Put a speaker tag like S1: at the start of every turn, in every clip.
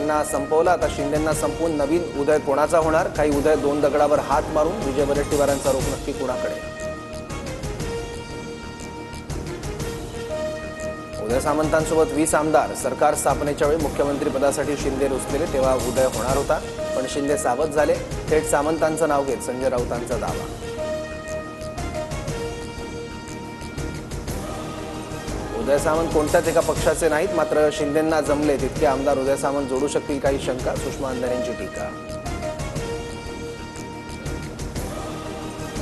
S1: यांना संपवलं, आता शिंदेंना संपवून नवीन उदय कोणाचा होणार? काही उदय दोन दगडावर हात मारून विजय वडेट्टीवारांचा रोख नक्की कोणाकडे? उदय सामंतांसोबत 20 आमदार सरकार स्थापनेच्या वेळी मुख्यमंत्री पदासाठी शिंदे रुसलेले, तेव्हा उदय होणार होता, पण शिंदे सावध झाले. थेट सामंतांचं नाव घेत संजय राऊतांचा दावा. उदय सामंत कोणत्याच एका पक्षाचे नाहीत, मात्र शिंदेंना जमले तितके आमदार उदय सामंत जोडू शकतील, काही शंका. सुषमा अंधारेंची टीका.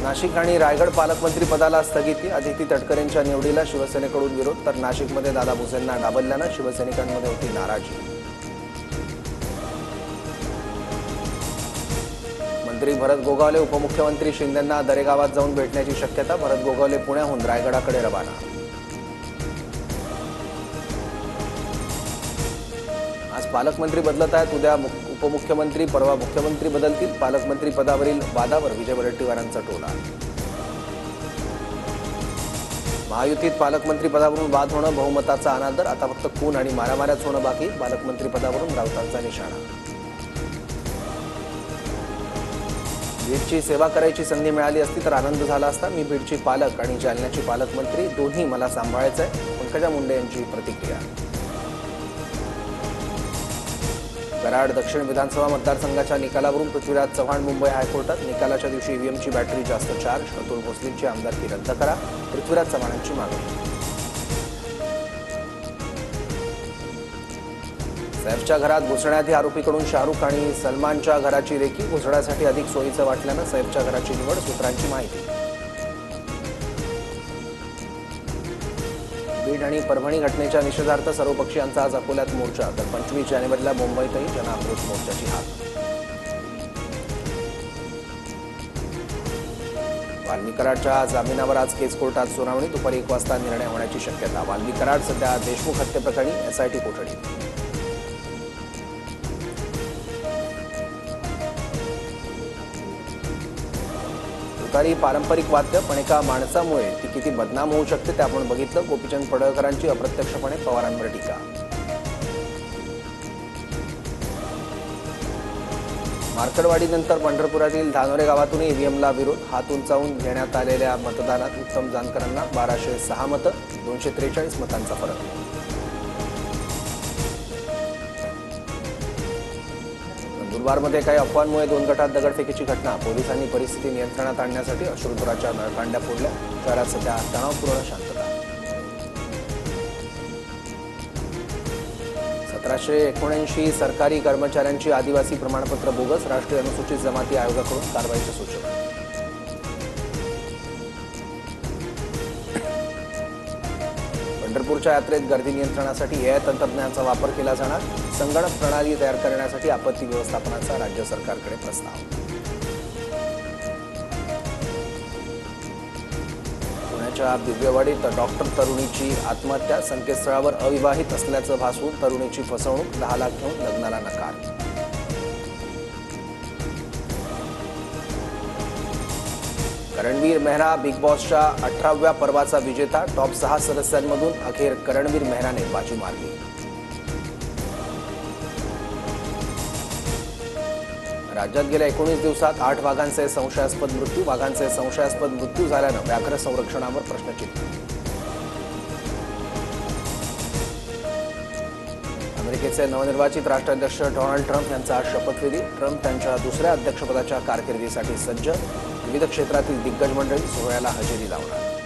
S1: नाशिक आणि रायगड पालकमंत्री पदाला स्थगिती. अदिती तटकरेंच्या निवडीला शिवसेनेकडून विरोध, तर नाशिकमध्ये दादा भुसेंना डावलल्यानं शिवसैनिकांमध्ये होती नाराजी. मंत्री भरत गोगावले उपमुख्यमंत्री शिंदेंना दरेगावात जाऊन भेटण्याची शक्यता. भरत गोगावले पुण्याहून रायगडाकडे रवाना. आज पालकमंत्री बदलत आहेत, उद्या उपमुख्यमंत्री, परवा मुख्यमंत्री बदलतील. पालकमंत्री पदावरील वादावर विजय वडेट्टीवारांचा टोला. महायुतीत पालकमंत्री पदावरून वाद होणं बहुमताचा अनादर, आता फक्त खून आणि मारामाऱ्याच होणं बाकी. पालकमंत्री पदावरून राऊतांचा निशाणा. बीडची सेवा करायची संधी मिळाली असती तर आनंद झाला असता. मी बीडची पालक आणि जालन्याची पालकमंत्री, दोन्ही मला सांभाळायचं आहे. पंकजा मुंडे यांची प्रतिक्रिया. कराड दक्षिण विधानसभा मतदारसंघाच्या निकालावरून पृथ्वीराज चव्हाण मुंबई हायकोर्टात. निकालाच्या दिवशी ईव्हीएमची बॅटरी जास्त चार्ज, अतुल भोसलेंची आमदारकी रद्द करा, पृथ्वीराज चव्हाणांची मागणी. सैफच्या घरात घुसण्याआधी आरोपीकडून शाहरुख आणि सलमानच्या घराची रेकी. घुसण्यासाठी अधिक सोयीचं वाटल्यानं सैफच्या घराची निवड, सूत्रांची माहिती. बीड आणि परभणी घटनेच्या निषेधार्थ सर्वपक्षीयांचा आज अकोल्यात मोर्चा, तर 25 जानेवारीला मुंबईतही जनआक्रोश मोर्चाची हाक. वाल्मी कराडच्या जामिनावर आज केस कोर्टात सुनावणी. दुपारी 1 वाजता निर्णय होण्याची शक्यता. वाल्मी कराड सध्या देशमुख हत्येप्रकरणी एसआयटी कोठडीत. तुतारी पारंपरिक वाद्य, पण एका माणसामुळे ती किती बदनाम होऊ शकते ते आपण बघितलं. गोपीचंद पडळकरांची अप्रत्यक्षपणे पवारांवर टीका. मार्कडवाडीनंतर पंढरपुरातील धानोरे गावातून ईव्हीएमला विरोध. हात उंचावून घेण्यात आलेल्या मतदानात उत्तम जानकरांना 1206 मतं, 243 मतांचा फरक. नंदुरबारमध्ये काही अफवांमुळे 2 गटात दगडफेकीची घटना. पोलिसांनी परिस्थिती नियंत्रणात आणण्यासाठी अश्रुधुराच्या नळकांड्या फोडल्या. शहरात सध्या तणावपूर्ण शांतता. 1779 सरकारी कर्मचाऱ्यांची आदिवासी प्रमाणपत्र बोगस. राष्ट्रीय अनुसूचित जमाती आयोगाकडून कारवाईची सूचना. पंढरपूरच्या यात्रेत गर्दी नियंत्रणासाठी एआय तंत्रज्ञानाचा वापर केला जाणार. संगणक प्रणाली तयार करण्यासाठी आपत्ती व्यवस्थापनाचा राज्य सरकारकडे प्रस्ताव. पुण्याच्या बिबवेवाडीत डॉक्टर तरुणीची आत्महत्या. संकेतस्थळावर अविवाहित असल्याचं भासवून तरुणीची फसवणूक. 10 लाख घेऊन लग्नाला नकार. करणवीर मेहरा बिग बॉसच्या 18व्या पर्वाचा विजेता. टॉप 6 सदस्यांमधून अखेर करणवीर मेहराने बाजी मारली. राज्यात गेल्या 19 दिवसात 8 वाघांचे संशयास्पद मृत्यू. वाघांचे संशयास्पद मृत्यू झाल्यानं व्याघ्र संरक्षणावर प्रश्नचिन्ह. अमेरिकेचे नवनिर्वाचित राष्ट्राध्यक्ष डोनाल्ड ट्रम्प यांचा आज शपथविधी. ट्रम्प त्यांच्या दुसऱ्या अध्यक्षपदाच्या कारकिर्दीसाठी सज्ज. विविध क्षेत्रातील दिग्गज मंडळी सोहळ्याला हजेरी लावणार.